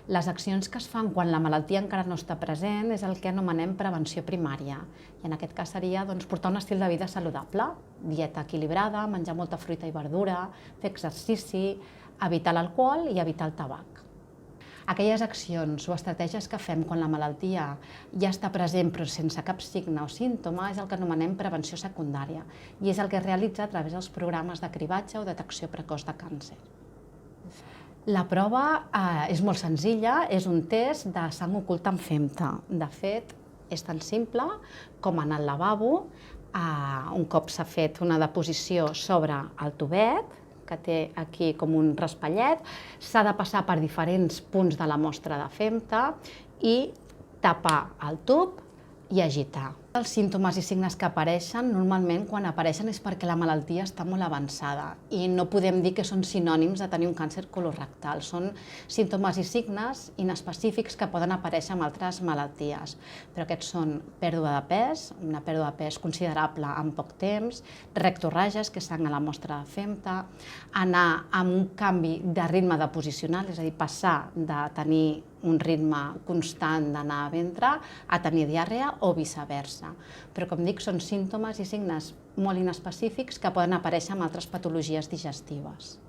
Les accions que es fan quan la malaltia encara no està present és el que anomenem prevenció primària. I en aquest cas seria portar un estil de vida saludable, dieta equilibrada, menjar molta fruita i verdura, fer exercici, evitar l'alcohol i evitar el tabac. Aquelles accions o estratègies que fem quan la malaltia ja està present però sense cap signe o símptoma és el que anomenem prevenció secundària i és el que es realitza a través dels programes de cribatge o detecció precoç de càncer. La prova és molt senzilla, és un test de sang oculta amb femta. De fet, és tan simple com anar al lavabo, un cop s'ha fet una deposició sobre el tubet, que té aquí com un raspallet, s'ha de passar per diferents punts de la mostra de femta i tapar el tub i agitar. Els símptomes i signes que apareixen, normalment quan apareixen és perquè la malaltia està molt avançada i no podem dir que són sinònims de tenir un càncer colorectal. Són símptomes i signes inespecífics que poden aparèixer amb altres malalties, però aquests són pèrdua de pes, una pèrdua de pes considerable en poc temps, rectorrages, que és sang a la mostra de femta, anar amb un canvi de ritme deposicional, és a dir, passar de tenir un ritme constant d'anar a ventre a tenir diarrea o viceversa. Però, com dic, són símptomes i signes molt inespecífics que poden aparèixer amb altres patologies digestives.